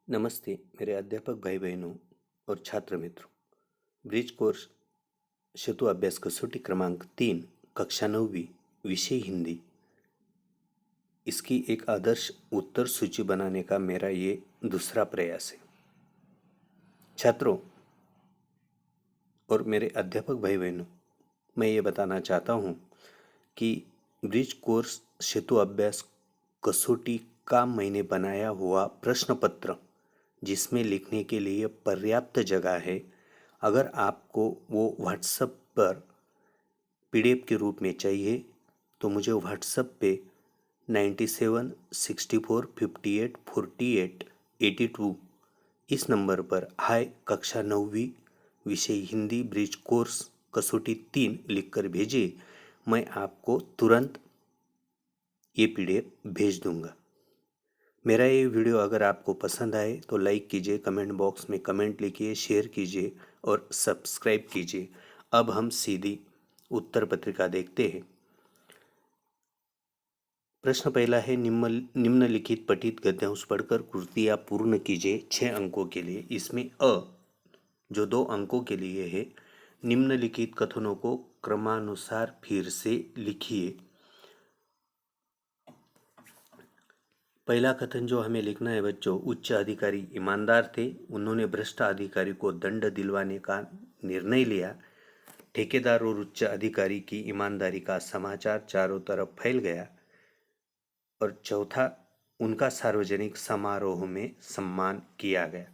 नमस्ते मेरे अध्यापक भाई बहनों और छात्र मित्रों। ब्रिज कोर्स हेतु अभ्यास कसौटी क्रमांक 3 कक्षा 9वीं विषय हिंदी, इसकी एक आदर्श उत्तर सूची बनाने का मेरा ये दूसरा प्रयास है। छात्रों और मेरे अध्यापक भाई बहनों, मैं ये बताना चाहता हूँ कि ब्रिज कोर्स हेतु अभ्यास कसौटी का मैंने बनाया हुआ प्रश्न पत्र, जिसमें लिखने के लिए पर्याप्त जगह है। अगर आपको वो व्हाट्सएप पर पीडीएफ के रूप में चाहिए तो मुझे व्हाट्सएप पे 9764584882 इस नंबर पर हाय कक्षा 9वीं विषय हिंदी ब्रिज कोर्स कसौटी 3 लिखकर भेजिए। मैं आपको तुरंत ये पीडीएफ भेज दूंगा। मेरा ये वीडियो अगर आपको पसंद आए तो लाइक कीजिए, कमेंट बॉक्स में कमेंट लिखिए, शेयर कीजिए और सब्सक्राइब कीजिए। अब हम सीधी उत्तर पत्रिका देखते हैं। प्रश्न पहला है, निम्नलिखित पठित गद्यांश पढ़कर कृतियाँ पूर्ण कीजिए 6 अंकों के लिए। इसमें जो 2 अंकों के लिए है, निम्नलिखित कथनों को क्रमानुसार फिर से लिखिए। पहला कथन जो हमें लिखना है बच्चों, उच्च अधिकारी ईमानदार थे, उन्होंने भ्रष्ट अधिकारी को दंड दिलवाने का निर्णय लिया। ठेकेदार और उच्च अधिकारी की ईमानदारी का समाचार चारों तरफ फैल गया। और चौथा, उनका सार्वजनिक समारोह में सम्मान किया गया।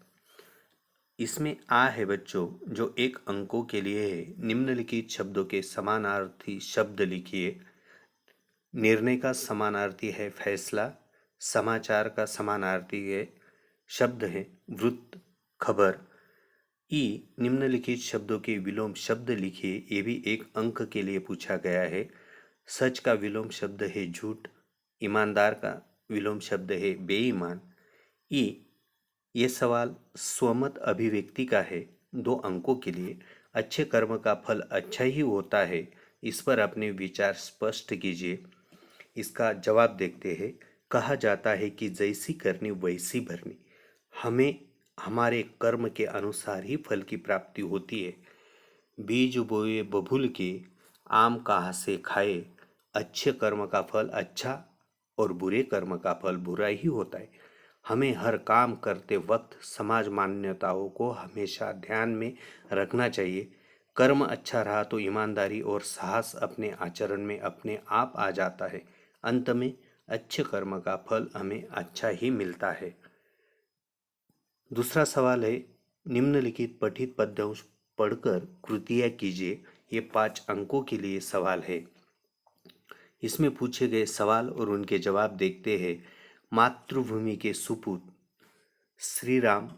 इसमें है बच्चों जो 1 अंकों के लिए है। निम्नलिखित शब्दों के समानार्थी शब्द लिखिए। निर्णय का समानार्थी है फैसला, समाचार का समानार्थी है शब्द है वृत्त, खबर। निम्नलिखित शब्दों के विलोम शब्द लिखिए। ये भी 1 अंक के लिए पूछा गया है। सच का विलोम शब्द है झूठ, ईमानदार का विलोम शब्द है बेईमान। ये सवाल स्वमत अभिव्यक्ति का है, 2 अंकों के लिए। अच्छे कर्म का फल अच्छा ही होता है, इस पर अपने विचार स्पष्ट कीजिए। इसका जवाब देखते हैं। कहा जाता है कि जैसी करनी वैसी भरनी, हमें हमारे कर्म के अनुसार ही फल की प्राप्ति होती है। बीज बोए बबूल के, आम कहाँ से खाए। अच्छे कर्म का फल अच्छा और बुरे कर्म का फल बुरा ही होता है। हमें हर काम करते वक्त समाज मान्यताओं को हमेशा ध्यान में रखना चाहिए। कर्म अच्छा रहा तो ईमानदारी और साहस अपने आचरण में अपने आप आ जाता है। अंत में अच्छे कर्म का फल हमें अच्छा ही मिलता है। दूसरा सवाल है, निम्नलिखित पठित पद्यांश पढ़कर कृतियाँ कीजिए। ये 5 अंकों के लिए सवाल है। इसमें पूछे गए सवाल और उनके जवाब देखते हैं। मातृभूमि के सुपूत श्री राम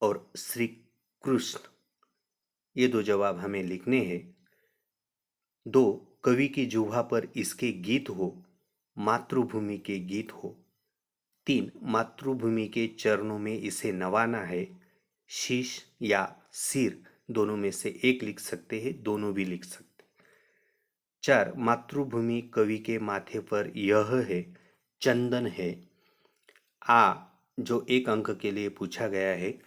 और श्री कृष्ण, ये 2 जवाब हमें लिखने हैं। 2, कवि की जुभा पर इसके गीत हो, मातृभूमि के गीत हो। 3, मातृभूमि के चरणों में इसे नवाना है। शीश या सिर दोनों में से एक लिख सकते हैं, दोनों भी लिख सकते। 4, मातृभूमि कवि के माथे पर यह है, चंदन है। जो 1 अंक के लिए पूछा गया है।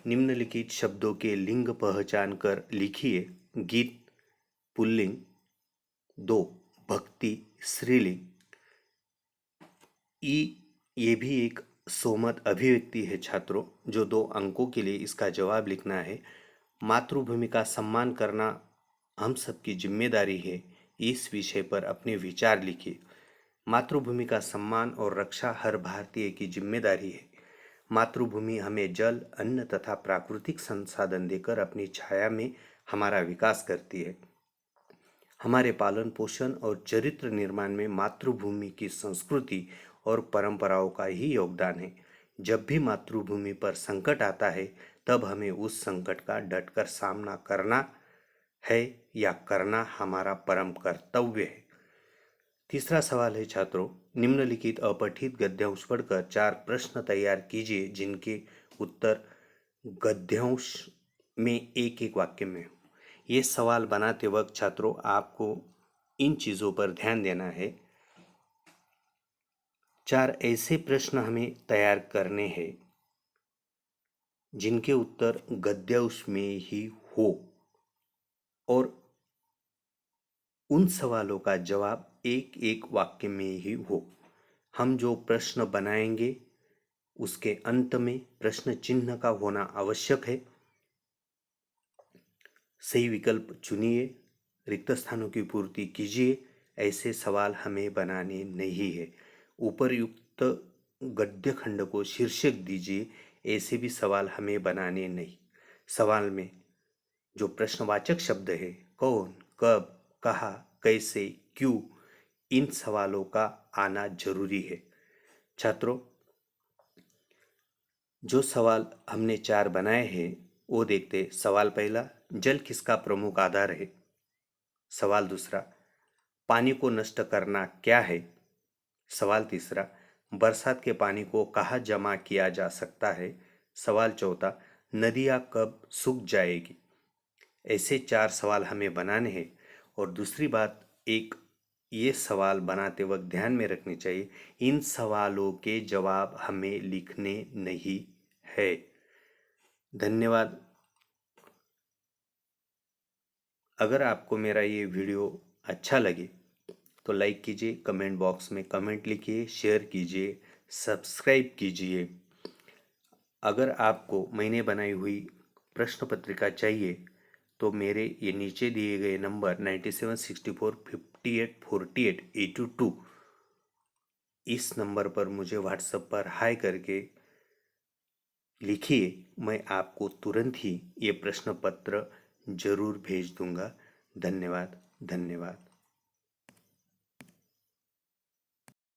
निम्नलिखित शब्दों के लिंग पहचान कर लिखिए। गीत पुल्लिंग, 2 भक्ति स्त्रीलिंग। ये भी एक सोमत अभिव्यक्ति है छात्रों, जो 2 अंकों के लिए इसका जवाब लिखना है। मातृभूमि का सम्मान करना हम सबकी जिम्मेदारी है। इस विषय पर अपने विचार लिखिए। मातृभूमि का सम्मान और रक्षा हर भारतीय की जिम्मेदारी है। मातृभूमि हमें जल, अन्न तथा प्राकृतिक संसाधन देकर अपनी छाया में हमारा विकास करती है। हमारे पालन पोषण और चरित्र निर्माण में मातृभूमि की संस्कृति और परंपराओं का ही योगदान है। जब भी मातृभूमि पर संकट आता है, तब हमें उस संकट का डटकर सामना करना है या करना हमारा परम कर्तव्य है। तीसरा सवाल है छात्रों, निम्नलिखित अपठित गद्यांश पढ़कर 4 प्रश्न तैयार कीजिए, जिनके उत्तर गद्यांश में एक वाक्य में हो। ये सवाल बनाते वक्त छात्रों आपको इन चीज़ों पर ध्यान देना है। 4 ऐसे प्रश्न हमें तैयार करने हैं जिनके उत्तर गद्य उसमें ही हो और उन सवालों का जवाब एक एक वाक्य में ही हो। हम जो प्रश्न बनाएंगे उसके अंत में प्रश्न चिन्ह का होना आवश्यक है। सही विकल्प चुनिए, रिक्त स्थानों की पूर्ति कीजिए। ऐसे सवाल हमें बनाने नहीं है। उपरयुक्त गद्य खंड को शीर्षक दीजिए। ऐसे भी सवाल हमें बनाने नहीं। सवाल में जो प्रश्नवाचक शब्द है, कौन, कब, कहा, कैसे, क्यों, इन सवालों का आना जरूरी है। छात्रों, जो सवाल हमने 4 बनाए हैं वो देखते। सवाल पहला, जल किसका प्रमुख आधार है। सवाल दूसरा, पानी को नष्ट करना क्या है। सवाल तीसरा, बरसात के पानी को कहाँ जमा किया जा सकता है। सवाल चौथा, नदियाँ कब सूख जाएगी। ऐसे 4 सवाल हमें बनाने हैं। और दूसरी बात, एक ये सवाल बनाते वक्त ध्यान में रखनी चाहिए, इन सवालों के जवाब हमें लिखने नहीं है। धन्यवाद। अगर आपको मेरा ये वीडियो अच्छा लगे तो लाइक कीजिए, कमेंट बॉक्स में कमेंट लिखिए, शेयर कीजिए, सब्सक्राइब कीजिए। अगर आपको मैंने बनाई हुई प्रश्न पत्रिका चाहिए तो मेरे ये नीचे दिए गए नंबर 9764584882 इस नंबर पर मुझे व्हाट्सएप पर हाय करके लिखिए। मैं आपको तुरंत ही ये प्रश्न पत्र जरूर भेज दूंगा। धन्यवाद, धन्यवाद।